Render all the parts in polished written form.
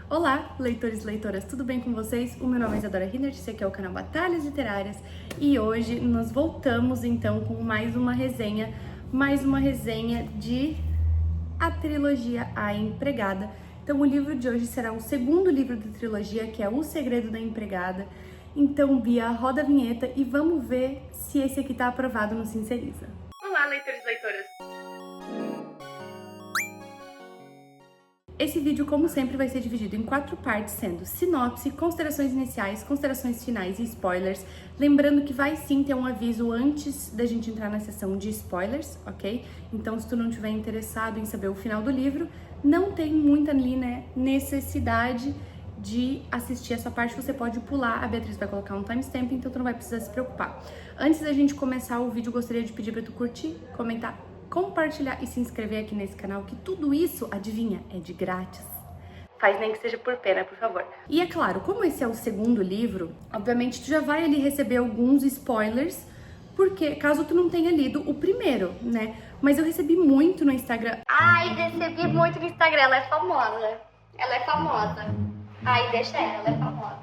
Olá, leitores e leitoras, tudo bem com vocês? O meu nome é Isadora Rinert, esse aqui é o canal Batalhas Literárias e hoje nós voltamos então com mais uma resenha de a trilogia A Empregada. Então o livro de hoje será o segundo livro da trilogia, que é O Segredo da Empregada. Então, Bia, roda a vinheta e vamos ver se esse aqui tá aprovado no Sinceriza. Olá, leitores e leitoras! Esse vídeo, como sempre, vai ser dividido em 4 partes, sendo sinopse, considerações iniciais, considerações finais e spoilers. Lembrando que vai sim ter um aviso antes da gente entrar na sessão de spoilers, ok? Então, se tu não estiver interessado em saber o final do livro, não tem muita ali, né, necessidade de assistir essa parte, você pode pular, a Beatriz vai colocar um timestamp, então tu não vai precisar se preocupar. Antes da gente começar o vídeo, gostaria de pedir pra tu curtir, comentar, compartilhar e se inscrever aqui nesse canal, que tudo isso, adivinha, é de grátis. Faz nem que seja por pena, por favor. E é claro, como esse é o segundo livro, obviamente tu já vai ali receber alguns spoilers, porque caso tu não tenha lido o primeiro, né? Mas eu recebi muito no Instagram. Ai, recebi muito no Instagram, ela é famosa. Ela é famosa. Ai, deixa ela é famosa.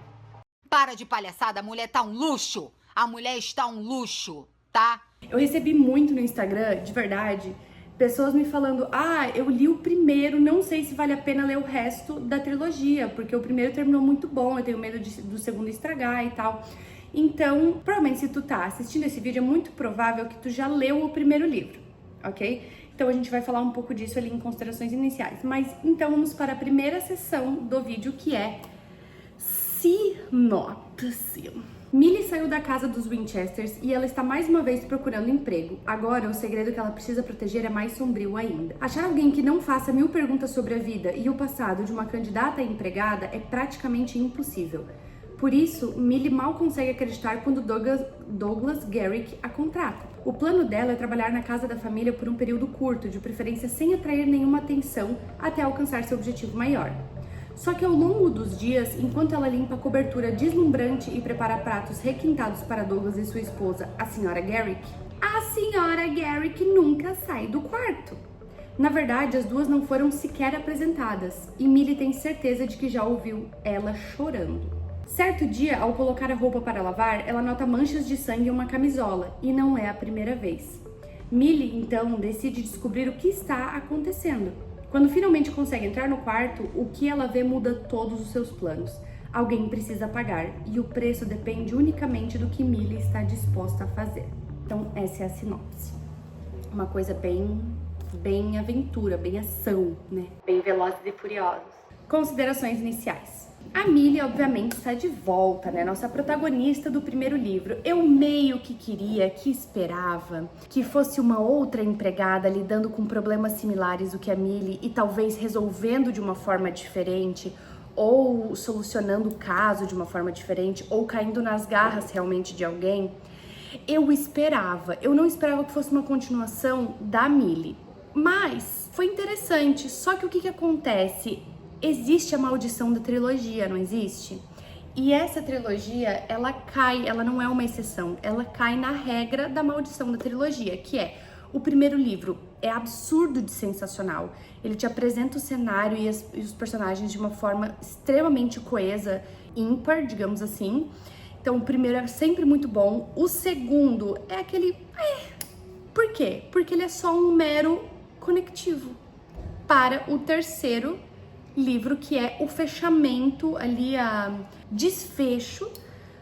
Para de palhaçada, a mulher tá um luxo. A mulher está um luxo, tá? Eu recebi muito no Instagram, de verdade, pessoas me falando: ah, eu li o primeiro, não sei se vale a pena ler o resto da trilogia, porque o primeiro terminou muito bom, eu tenho medo do segundo estragar e tal. Então, provavelmente se tu tá assistindo esse vídeo, é muito provável que tu já leu o primeiro livro, ok? Então a gente vai falar um pouco disso ali em considerações iniciais. Mas então vamos para a primeira sessão do vídeo, que é sinopse. Millie saiu da casa dos Winchesters e ela está mais uma vez procurando emprego. Agora, o segredo que ela precisa proteger é mais sombrio ainda. Achar alguém que não faça 1000 perguntas sobre a vida e o passado de uma candidata a empregada é praticamente impossível. Por isso, Millie mal consegue acreditar quando Douglas Garrick a contrata. O plano dela é trabalhar na casa da família por um período curto, de preferência sem atrair nenhuma atenção, até alcançar seu objetivo maior. Só que ao longo dos dias, enquanto ela limpa a cobertura deslumbrante e prepara pratos requintados para Douglas e sua esposa, a Sra. Garrick nunca sai do quarto. Na verdade, as duas não foram sequer apresentadas, e Millie tem certeza de que já ouviu ela chorando. Certo dia, ao colocar a roupa para lavar, ela nota manchas de sangue em uma camisola, e não é a primeira vez. Millie, então, decide descobrir o que está acontecendo. Quando finalmente consegue entrar no quarto, o que ela vê muda todos os seus planos. Alguém precisa pagar, e o preço depende unicamente do que Millie está disposta a fazer. Então, essa é a sinopse. Uma coisa bem aventura, bem ação, né? Bem Velozes e Furiosos. Considerações iniciais. A Millie, obviamente, está de volta, né? Nossa protagonista do primeiro livro. Eu meio que esperava que fosse uma outra empregada lidando com problemas similares do que a Millie e talvez resolvendo de uma forma diferente, ou solucionando o caso de uma forma diferente, ou caindo nas garras realmente de alguém. Eu não esperava que fosse uma continuação da Millie. Mas foi interessante, só que o que acontece? Existe a maldição da trilogia, não existe? E essa trilogia, ela não é uma exceção, ela cai na regra da maldição da trilogia, que é: o primeiro livro é absurdo de sensacional, ele te apresenta o cenário e os personagens de uma forma extremamente coesa, ímpar, digamos assim. Então o primeiro é sempre muito bom, o segundo é aquele... Por quê? Porque ele é só um mero conectivo para o terceiro livro, que é o fechamento ali, desfecho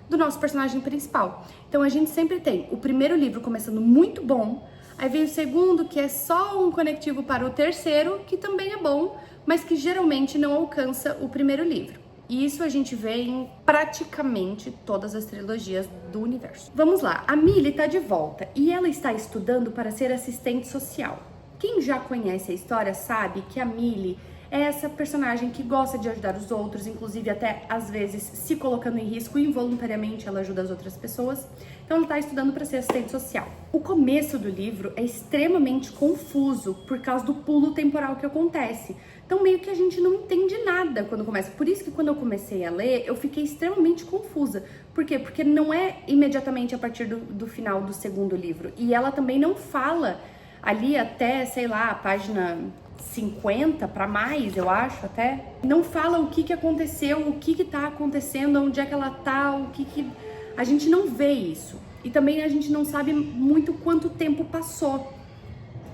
do nosso personagem principal. Então a gente sempre tem o primeiro livro começando muito bom, aí vem o segundo, que é só um conectivo para o terceiro, que também é bom, mas que geralmente não alcança o primeiro livro. E isso a gente vê em praticamente todas as trilogias do universo. Vamos lá, a Millie tá de volta e ela está estudando para ser assistente social. Quem já conhece a história sabe que a Millie é essa personagem que gosta de ajudar os outros, inclusive até às vezes se colocando em risco, involuntariamente ela ajuda as outras pessoas. Então ela está estudando para ser assistente social. O começo do livro é extremamente confuso por causa do pulo temporal que acontece. Então meio que a gente não entende nada quando começa. Por isso que quando eu comecei a ler, eu fiquei extremamente confusa. Por quê? Porque não é imediatamente a partir do final do segundo livro. E ela também não fala ali até, sei lá, a página 50 para mais, eu acho até. Não fala o que aconteceu, o que tá acontecendo, onde é que ela tá, o que... A gente não vê isso. E também a gente não sabe muito quanto tempo passou.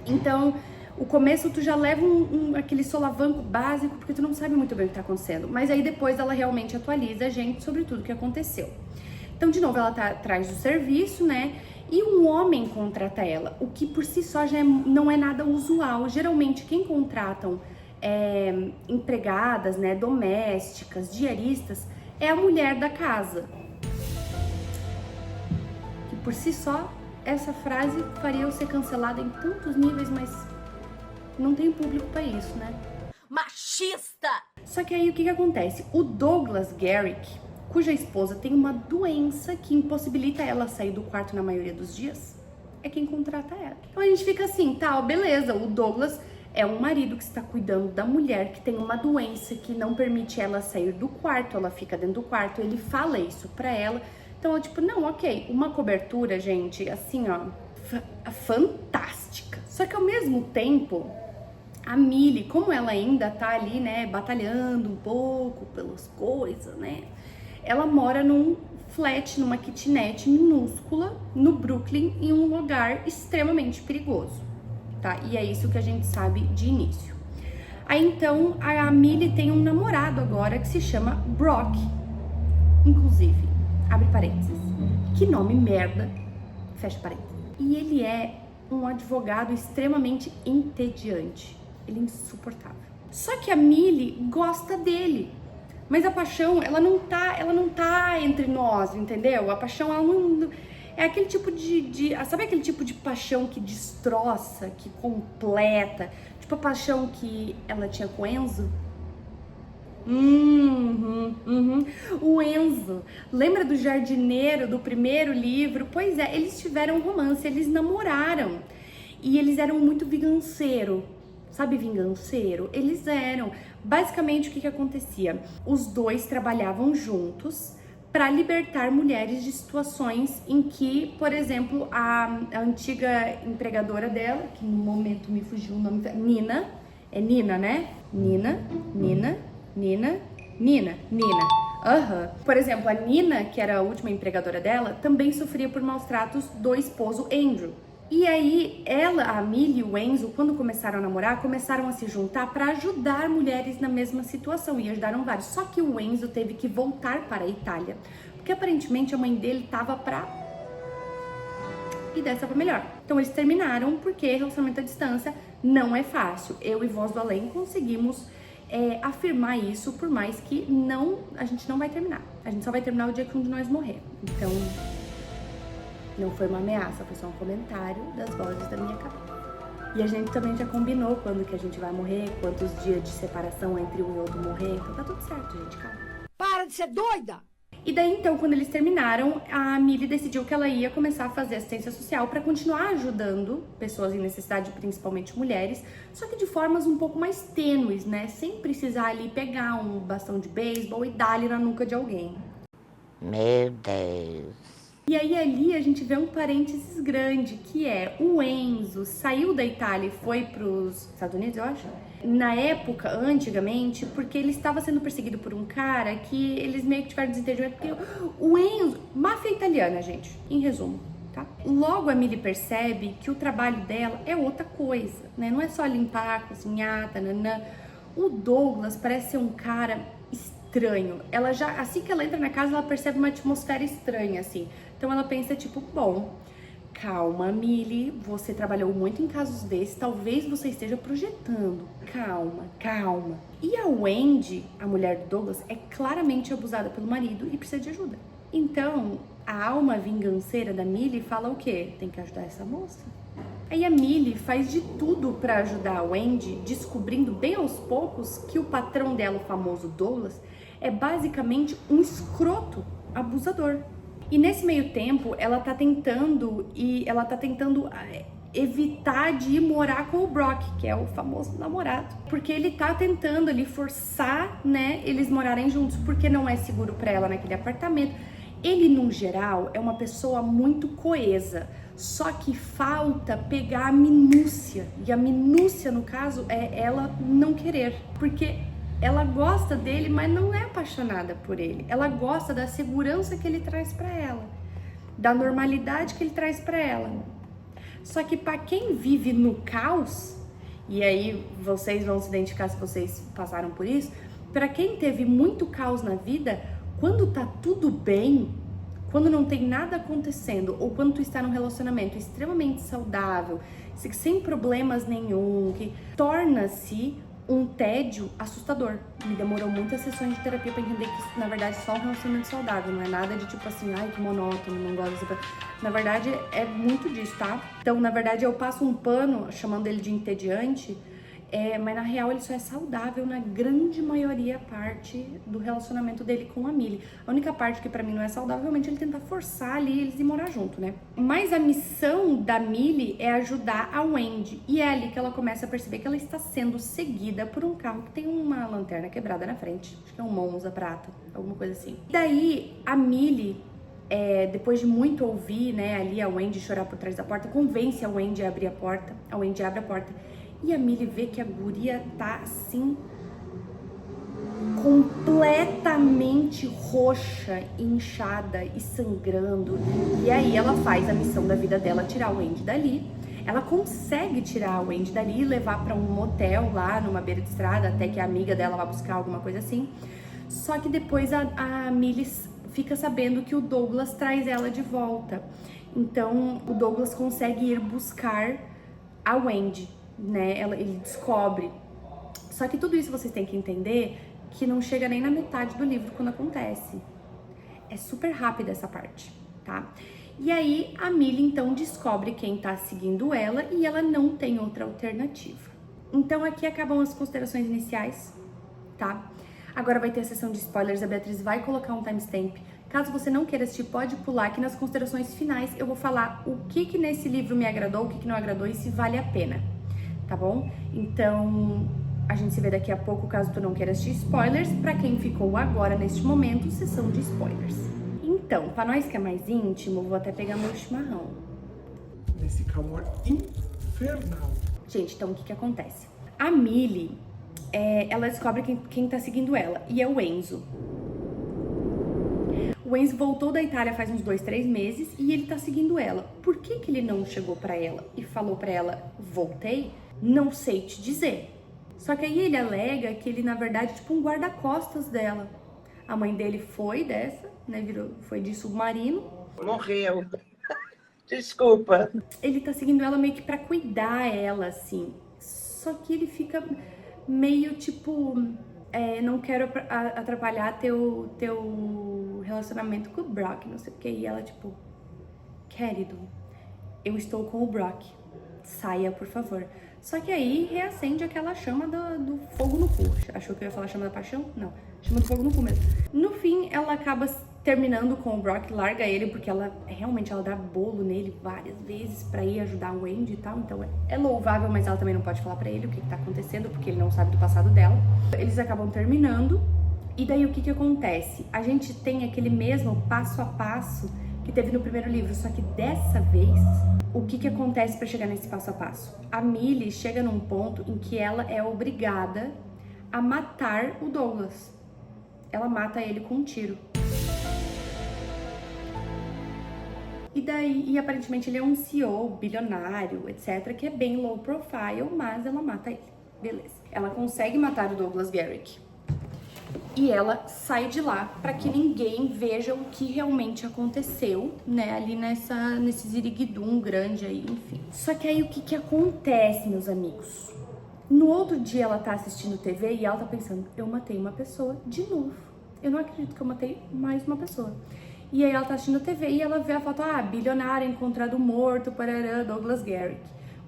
Então, o começo tu já leva aquele solavanco básico, porque tu não sabe muito bem o que tá acontecendo. Mas aí depois ela realmente atualiza a gente sobre tudo que aconteceu. Então, de novo, ela tá atrás do serviço, né? E um homem contrata ela, o que por si só já não é nada usual. Geralmente, quem contratam empregadas, né, domésticas, diaristas, é a mulher da casa. Que por si só, essa frase faria eu ser cancelada em tantos níveis, mas não tem público pra isso, né? Machista! Só que aí o que acontece? O Douglas Garrick, cuja esposa tem uma doença que impossibilita ela sair do quarto na maioria dos dias, é quem contrata ela. Então a gente fica assim, tá, beleza, o Douglas é um marido que está cuidando da mulher que tem uma doença que não permite ela sair do quarto, ela fica dentro do quarto, ele fala isso pra ela. Então eu tipo, não, ok, uma cobertura, gente, assim, ó, fantástica. Só que ao mesmo tempo, a Millie, como ela ainda tá ali, né, batalhando um pouco pelas coisas, né, ela mora num flat, numa kitnet minúscula, no Brooklyn, em um lugar extremamente perigoso, tá? E é isso que a gente sabe de início. Aí então, a Millie tem um namorado agora que se chama Brock. Inclusive, abre parênteses, que nome merda, fecha parênteses. E ele é um advogado extremamente entediante, ele é insuportável. Só que a Millie gosta dele. Mas a paixão, ela não tá entre nós, entendeu? A paixão, ela não... É aquele tipo sabe aquele tipo de paixão que destroça, que completa? Tipo a paixão que ela tinha com o Enzo? O Enzo. Lembra do jardineiro do primeiro livro? Pois é, eles tiveram romance, eles namoraram. E eles eram muito vinganceiro. Sabe vinganceiro? Eles eram. Basicamente, o que acontecia? Os dois trabalhavam juntos para libertar mulheres de situações em que, por exemplo, a antiga empregadora dela, que no momento me fugiu o nome, Nina. É Nina, né? Nina. Por exemplo, a Nina, que era a última empregadora dela, também sofria por maus tratos do esposo Andrew. E aí, a Millie e o Enzo, quando começaram a namorar, começaram a se juntar para ajudar mulheres na mesma situação, e ajudaram vários. Só que o Enzo teve que voltar para a Itália, porque aparentemente a mãe dele tava pra... e dessa pra melhor. Então eles terminaram, porque relacionamento à distância não é fácil. Eu e Voz do Além conseguimos afirmar isso, por mais que a gente não vai terminar. A gente só vai terminar o dia que um de nós morrer. Então... não foi uma ameaça, foi só um comentário das vozes da minha cabeça. E a gente também já combinou quando que a gente vai morrer, quantos dias de separação entre um e outro morrer. Então tá tudo certo, gente, calma. Para de ser doida! E daí, então, quando eles terminaram, a Millie decidiu que ela ia começar a fazer assistência social para continuar ajudando pessoas em necessidade, principalmente mulheres, só que de formas um pouco mais tênues, né? Sem precisar ali pegar um bastão de beisebol e dar-lhe na nuca de alguém. Meu Deus. E aí ali a gente vê um parênteses grande, que é o Enzo saiu da Itália e foi para os Estados Unidos, eu acho, na época, antigamente, porque ele estava sendo perseguido por um cara que eles meio que tiveram desentendimento, porque o Enzo, máfia italiana, gente, em resumo, tá? Logo a Millie percebe que o trabalho dela é outra coisa, né? Não é só limpar, cozinhar, tananã. O Douglas parece ser um cara estranho. Ela já, assim que ela entra na casa, ela percebe uma atmosfera estranha, assim. Então ela pensa, tipo, bom, calma, Millie, você trabalhou muito em casos desses, talvez você esteja projetando. Calma. E a Wendy, a mulher do Douglas, é claramente abusada pelo marido e precisa de ajuda. Então, a alma vinganceira da Millie fala o quê? Tem que ajudar essa moça. Aí a Millie faz de tudo pra ajudar a Wendy, descobrindo bem aos poucos que o patrão dela, o famoso Douglas, é basicamente um escroto abusador. E nesse meio tempo, ela tá tentando evitar de ir morar com o Brock, que é o famoso namorado. Porque ele tá tentando ali forçar, né, eles morarem juntos, porque não é seguro pra ela naquele apartamento. Ele, no geral, é uma pessoa muito coesa, só que falta pegar a minúcia. E a minúcia, no caso, é ela não querer, porque ela gosta dele, mas não é apaixonada por ele. Ela gosta da segurança que ele traz pra ela, da normalidade que ele traz pra ela. Só que para quem vive no caos, e aí vocês vão se identificar se vocês passaram por isso, para quem teve muito caos na vida, quando tá tudo bem, quando não tem nada acontecendo, ou quando tu está num relacionamento extremamente saudável, sem problemas nenhum, que torna-se um tédio assustador. Me demorou muitas sessões de terapia pra entender que isso, na verdade, é só um relacionamento saudável, não é nada de tipo assim, ai, que monótono, não gosto dessa... Na verdade, é muito disso, tá? Então, na verdade, eu passo um pano, chamando ele de entediante, mas na real ele só é saudável na grande maioria parte do relacionamento dele com a Millie. A única parte que pra mim não é saudável, realmente, é ele tentar forçar ali eles a morar junto, né? Mas a missão da Millie é ajudar a Wendy. E é ali que ela começa a perceber que ela está sendo seguida por um carro que tem uma lanterna quebrada na frente. Acho que é um Monza prata, alguma coisa assim. Daí, a Millie, depois de muito ouvir, né, ali a Wendy chorar por trás da porta, convence a Wendy a abrir a porta. A Wendy abre a porta. E a Millie vê que a guria tá assim, completamente roxa, inchada e sangrando. E aí ela faz a missão da vida dela, tirar a Wendy dali. Ela consegue tirar a Wendy dali e levar pra um motel lá numa beira de estrada, até que a amiga dela vá buscar alguma coisa assim. Só que depois a Millie fica sabendo que o Douglas traz ela de volta. Então o Douglas consegue ir buscar a Wendy, né? Ele descobre. Só que tudo isso vocês têm que entender que não chega nem na metade do livro quando acontece. É super rápida essa parte, tá? E aí a Millie então descobre quem tá seguindo ela e ela não tem outra alternativa. Então aqui acabam as considerações iniciais, tá? Agora vai ter a sessão de spoilers, a Beatriz vai colocar um timestamp. Caso você não queira assistir, pode pular, que nas considerações finais eu vou falar o que nesse livro me agradou, o que não agradou e se vale a pena, tá bom? Então, a gente se vê daqui a pouco, caso tu não queira assistir spoilers. Pra quem ficou agora, neste momento, sessão de spoilers. Então, pra nós que é mais íntimo, vou até pegar meu chimarrão. Nesse calor infernal. Gente, então o que acontece? A Millie, ela descobre quem tá seguindo ela, e é o Enzo. O Enzo voltou da Itália faz uns 2, 3 meses e ele tá seguindo ela. Por que ele não chegou pra ela e falou pra ela, voltei? Não sei te dizer. Só que aí ele alega que ele, na verdade, é tipo um guarda-costas dela. A mãe dele foi dessa, né, foi de submarino. Morreu. Desculpa. Ele tá seguindo ela meio que pra cuidar ela, assim. Só que ele fica meio tipo... não quero atrapalhar teu relacionamento com o Brock, não sei o que. E ela tipo... Querido, eu estou com o Brock. Saia, por favor. Só que aí reacende aquela chama do fogo no cu. Achou que eu ia falar chama da paixão? Não. Chama do fogo no cu mesmo. No fim, ela acaba terminando com o Brock, larga ele, porque ela realmente dá bolo nele várias vezes pra ir ajudar o Wendy e tal. Então é louvável, mas ela também não pode falar pra ele o que tá acontecendo, porque ele não sabe do passado dela. Eles acabam terminando. E daí o que acontece? A gente tem aquele mesmo passo a passo que teve no primeiro livro, só que dessa vez, o que acontece para chegar nesse passo a passo? A Millie chega num ponto em que ela é obrigada a matar o Douglas. Ela mata ele com um tiro. E aparentemente ele é um CEO, bilionário, etc, que é bem low profile, mas ela mata ele. Beleza. Ela consegue matar o Douglas Garrick. E ela sai de lá para que ninguém veja o que realmente aconteceu, né, ali nesse ziriguidum grande aí, enfim. Só que aí o que acontece, meus amigos? No outro dia ela tá assistindo TV e ela tá pensando, eu matei uma pessoa de novo. Eu não acredito que eu matei mais uma pessoa. E aí ela tá assistindo TV e ela vê a foto, bilionário encontrado morto, parará, Douglas Garrick.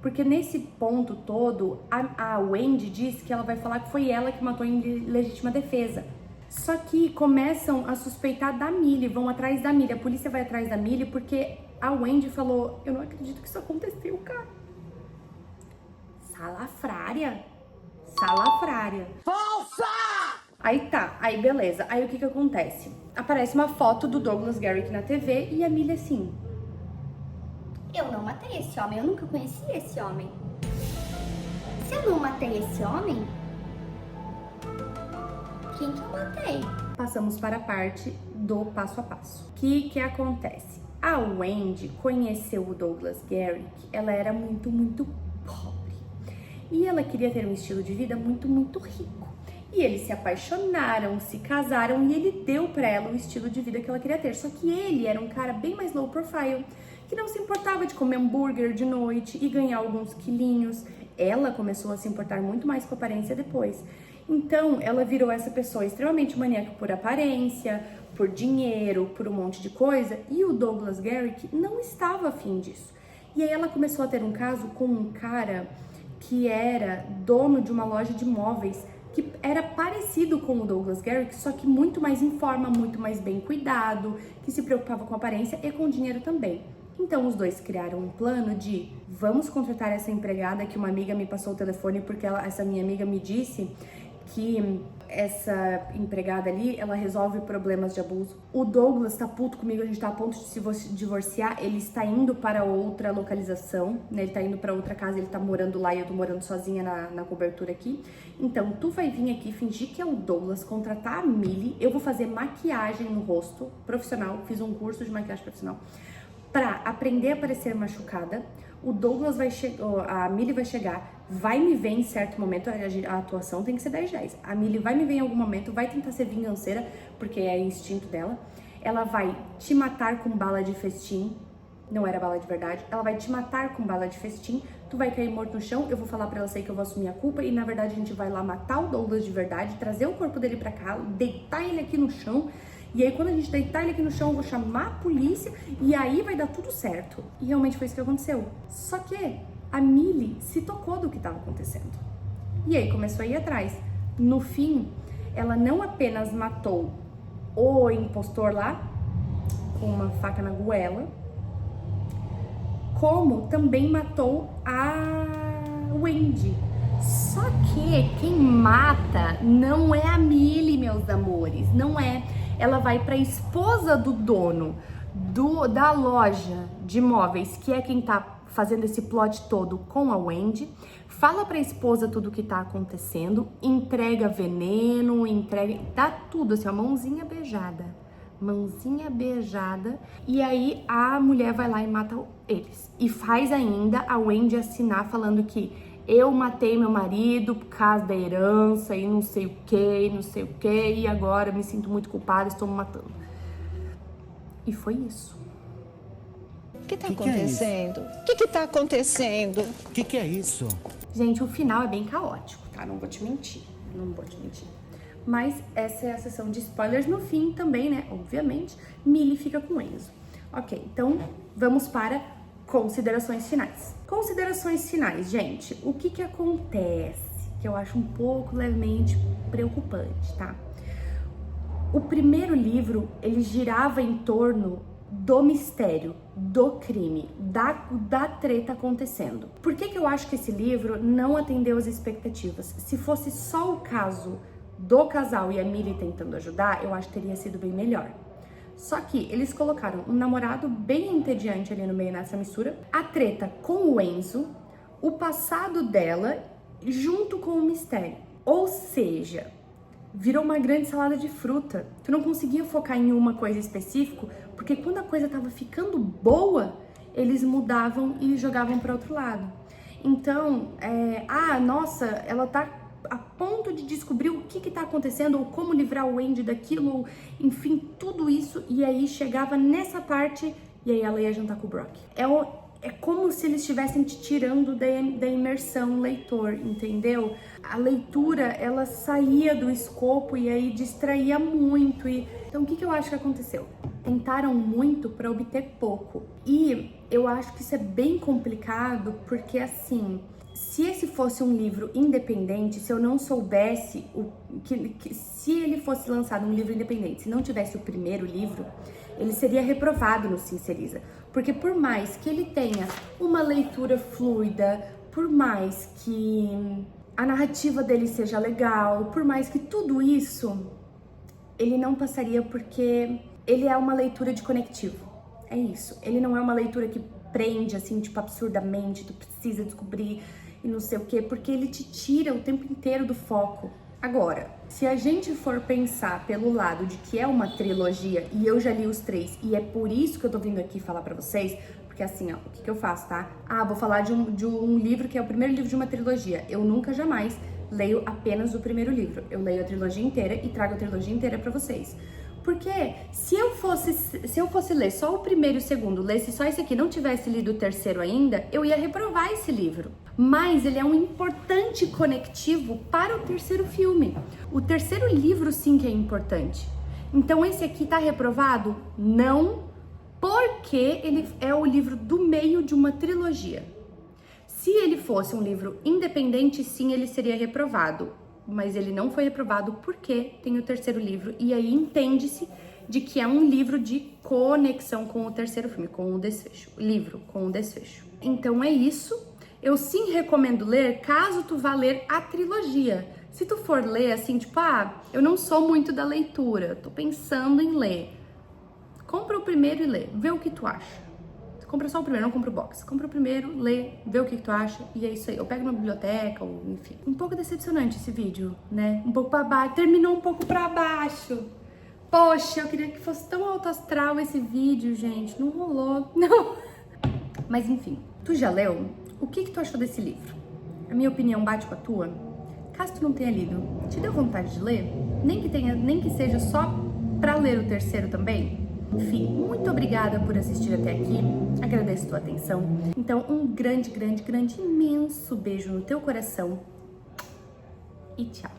Porque nesse ponto todo, a Wendy diz que ela vai falar que foi ela que matou em legítima defesa. Só que começam a suspeitar da Millie, vão atrás da Millie. A polícia vai atrás da Millie porque a Wendy falou, eu não acredito que isso aconteceu, cara. Salafrária. Salafrária. Falsa! Aí tá, aí beleza. Aí o que acontece? Aparece uma foto do Douglas Garrick na TV e a Millie assim... Eu não matei esse homem, eu nunca conheci esse homem. Se eu não matei esse homem, quem que eu matei? Passamos para a parte do passo a passo. O que acontece? A Wendy conheceu o Douglas Garrick, ela era muito pobre. E ela queria ter um estilo de vida muito rico. E eles se apaixonaram, se casaram e ele deu para ela o estilo de vida que ela queria ter. Só que ele era um cara bem mais low profile, que não se importava de comer hambúrguer de noite e ganhar alguns quilinhos. Ela começou a se importar muito mais com a aparência depois. Então, ela virou essa pessoa extremamente maníaca por aparência, por dinheiro, por um monte de coisa. E o Douglas Garrick não estava afim disso. E aí ela começou a ter um caso com um cara que era dono de uma loja de móveis, que era parecido com o Douglas Garrick, só que muito mais em forma, muito mais bem cuidado, que se preocupava com a aparência e com dinheiro também. Então os dois criaram um plano de vamos contratar essa empregada, que uma amiga me passou o telefone porque essa minha amiga me disse que essa empregada ali, ela resolve problemas de abuso. O Douglas tá puto comigo, a gente tá a ponto de se divorciar, ele está indo para outra localização, né? Ele tá indo para outra casa, ele tá morando lá e eu tô morando sozinha na cobertura aqui. Então, tu vai vir aqui fingir que é o Douglas, contratar a Millie, eu vou fazer maquiagem no rosto, profissional, fiz um curso de maquiagem profissional, pra aprender a parecer machucada. O Douglas vai chegar, a Millie vai chegar, vai me ver em certo momento, a atuação tem que ser 10/10. A Millie vai me ver em algum momento, vai tentar ser vinganceira, porque é instinto dela. Ela vai te matar com bala de festim, não era bala de verdade. Ela vai te matar com bala de festim, tu vai cair morto no chão, eu vou falar pra ela sei que eu vou assumir a culpa e na verdade a gente vai lá matar o Douglas de verdade, trazer o corpo dele pra cá, deitar ele aqui no chão. E aí quando a gente deitar ele aqui no chão, eu vou chamar a polícia e aí vai dar tudo certo. E realmente foi isso que aconteceu. Só que a Millie se tocou do que estava acontecendo. E aí começou a ir atrás. No fim, ela não apenas matou o impostor lá, com uma faca na goela, como também matou a Wendy. Só que quem mata não é a Millie, meus amores, não é. Ela vai para a esposa do dono da loja de móveis, que é quem tá fazendo esse plot todo com a Wendy, fala pra esposa tudo o que tá acontecendo, entrega veneno, dá tudo assim, a mãozinha beijada, e aí a mulher vai lá e mata eles. E faz ainda a Wendy assinar falando que eu matei meu marido por causa da herança e não sei o que, e agora me sinto muito culpada, estou me matando. E foi isso. O que tá acontecendo? O que tá acontecendo? O que é isso? Gente, o final é bem caótico, tá? Não vou te mentir. Mas essa é a sessão de spoilers. No fim também, né? Obviamente, Millie fica com Enzo. Ok, então vamos para considerações finais. Considerações finais, gente. O que acontece? Que eu acho um pouco levemente preocupante, tá? O primeiro livro, ele girava em torno do mistério, do crime, da treta acontecendo. Por que eu acho que esse livro não atendeu as expectativas? Se fosse só o caso do casal e a Millie tentando ajudar, eu acho que teria sido bem melhor. Só que eles colocaram um namorado bem entediante ali no meio nessa mistura, a treta com o Enzo, o passado dela junto com o mistério. Ou seja, virou uma grande salada de fruta. Tu não conseguia focar em uma coisa específica, porque quando a coisa tava ficando boa, eles mudavam e jogavam para outro lado. Então, nossa, ela tá a ponto de descobrir o que tá acontecendo, ou como livrar o Wendy daquilo, ou, enfim, tudo isso, e aí chegava nessa parte, e aí ela ia jantar com o Brock. É como se eles estivessem te tirando da imersão leitor, entendeu? A leitura, ela saía do escopo e aí distraía muito. Então, o que eu acho que aconteceu? Tentaram muito para obter pouco. E eu acho que isso é bem complicado, porque assim, se esse fosse um livro independente, se eu não soubesse, se ele fosse lançado um livro independente, se não tivesse o primeiro livro, ele seria reprovado no Sinceriza. Porque por mais que ele tenha uma leitura fluida, por mais que a narrativa dele seja legal, por mais que tudo isso, ele não passaria porque ele é uma leitura de conectivo. É isso. Ele não é uma leitura que prende, assim, tipo, absurdamente, tu precisa descobrir e não sei o quê, porque ele te tira o tempo inteiro do foco. Agora, se a gente for pensar pelo lado de que é uma trilogia, e eu já li os 3, e é por isso que eu tô vindo aqui falar pra vocês, porque assim, ó, o que eu faço, tá? Ah, vou falar de um livro que é o primeiro livro de uma trilogia. Eu nunca, jamais leio apenas o primeiro livro. Eu leio a trilogia inteira e trago a trilogia inteira pra vocês. Porque se eu fosse ler só o primeiro e o segundo, lesse só esse aqui, não tivesse lido o terceiro ainda, eu ia reprovar esse livro. Mas ele é um importante conectivo para o terceiro filme. O terceiro livro sim que é importante. Então esse aqui tá reprovado? Não, porque ele é o livro do meio de uma trilogia. Se ele fosse um livro independente, sim, ele seria reprovado. Mas ele não foi reprovado porque tem o terceiro livro. E aí entende-se de que é um livro de conexão com o terceiro filme, com o desfecho. Livro com o desfecho. Então é isso. Eu sim recomendo ler caso tu vá ler a trilogia. Se tu for ler assim, tipo, eu não sou muito da leitura, tô pensando em ler. Compra o primeiro e lê, vê o que tu acha. Compra só o primeiro, não compra o box. Compra o primeiro, lê, vê o que tu acha e é isso aí. Eu pego na biblioteca, ou enfim. Um pouco decepcionante esse vídeo, né? Um pouco pra baixo, terminou um pouco pra baixo. Poxa, eu queria que fosse tão alto astral esse vídeo, gente. Não rolou, não. Mas enfim, tu já leu? O que tu achou desse livro? A minha opinião bate com a tua? Caso tu não tenha lido, te deu vontade de ler? Nem que seja só pra ler o terceiro também? Enfim, muito obrigada por assistir até aqui, agradeço a tua atenção. Então, um grande, imenso beijo no teu coração e tchau!